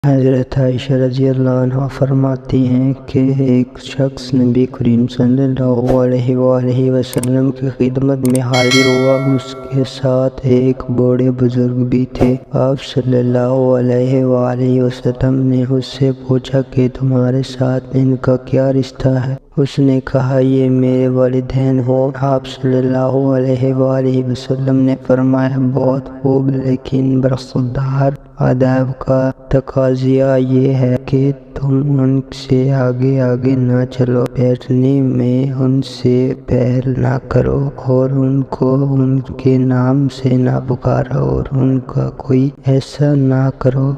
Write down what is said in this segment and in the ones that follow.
حضرت عائشہ رضی اللہ عنہا فرماتی ہیں کہ ایک شخص نبی کریم صلی اللہ علیہ وآلہ وسلم کی خدمت میں حاضر ہوا۔ اس کے ساتھ ایک بوڑھے بزرگ بھی تھے۔ آپ صلی اللہ علیہ وآلہ وسلم نے اس سے پوچھا کہ تمہارے ساتھ ان کا کیا رشتہ ہے؟ اس نے کہا یہ میرے والدین ہوں۔ آپ صلی اللہ علیہ وآلہ وسلم نے فرمایا بہت خوب، لیکن برخوردار آداب کا تقاضا یہ ہے کہ تم ان سے آگے آگے نہ چلو، بیٹھنے میں ان سے پہل نہ کرو، اور ان کو ان کے نام سے نہ پکارو، اور ان کا کوئی ایسا نہ کرو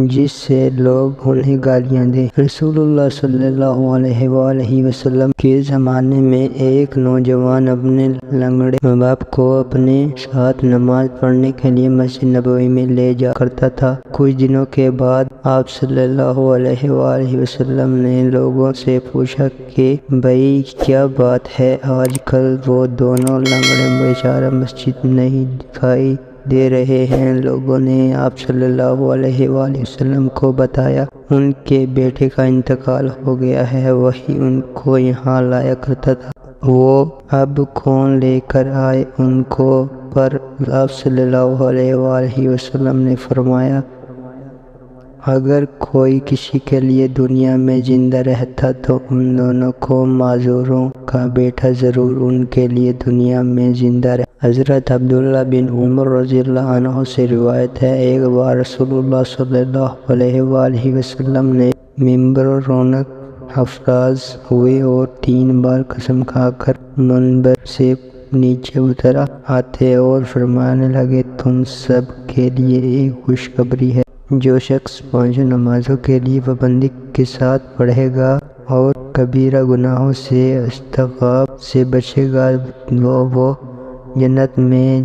جس سے لوگ انہیں گالیاں دیں۔ رسول اللہ صلی اللہ علیہ وآلہ وسلم کے زمانے میں ایک نوجوان اپنے لنگڑے باپ کو اپنے ساتھ نماز پڑھنے کے لیے مسجد نبوی میں لے جا کرتا تھا۔ کچھ دنوں کے بعد آپ صلی اللہ علیہ وآلہ وسلم نے لوگوں سے پوچھا کہ بھئی کیا بات ہے، آج کل وہ دونوں لنگڑے بیچارہ مسجد نہیں دکھائی دے رہے ہیں۔ لوگوں نے آپ صلی اللہ علیہ وآلہ وسلم کو بتایا ان کے بیٹے کا انتقال ہو گیا ہے، وہی ان کو یہاں لایا کرتا تھا۔ وہ اب کون لے کر آئے ان کو؟ پر آپ صلی اللہ علیہ وآلہ وسلم نے فرمایا اگر کوئی کسی کے لیے دنیا میں زندہ رہتا تو ان دونوں کو معذوروں کا بیٹا ضرور ان کے لیے دنیا میں زندہ رہتا۔ حضرت عبداللہ بن عمر رضی اللہ عنہ سے روایت ہے، ایک بار رسول اللہ صلی اللہ علیہ وآلہ وسلم نے ممبر رونق افراز ہوئے اور 3 بار قسم کھا کر منبر سے نیچے اتر آتے اور فرمانے لگے تم سب کے لیے ایک خوشخبری ہے، جو شخص 5 نمازوں کے لیے پابندی کے ساتھ پڑھے گا اور کبیرہ گناہوں سے استغفار سے بچے گا، وہ جنت میں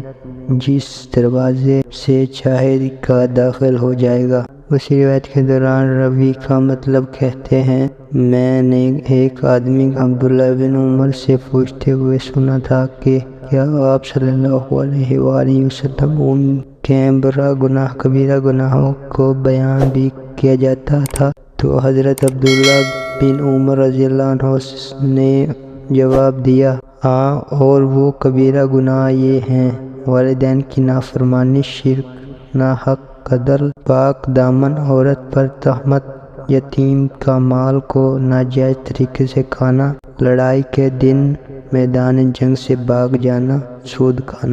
جس دروازے سے چاہے گا داخل ہو جائے گا۔ اسی روایت کے دوران راوی کا مطلب کہتے ہیں میں نے ایک آدمی عبداللہ بن عمر سے پوچھتے ہوئے سنا تھا کہ کیا آپ صلی اللہ علیہ وآلہ وسلم ان کے برا گناہ کبیرہ گناہوں کو بیان بھی کیا جاتا تھا؟ تو حضرت عبداللہ بن عمر رضی اللہ عنہ نے جواب دیا ہاں، اور وہ کبیرہ گناہ یہ ہیں والدین کی نافرمانی، شرک، ناحق قتل، پاک دامن عورت پر تہمت، یتیم کا مال کو ناجائز طریقے سے کھانا، لڑائی کے دن میدان جنگ سے بھاگ جانا، سود کھانا۔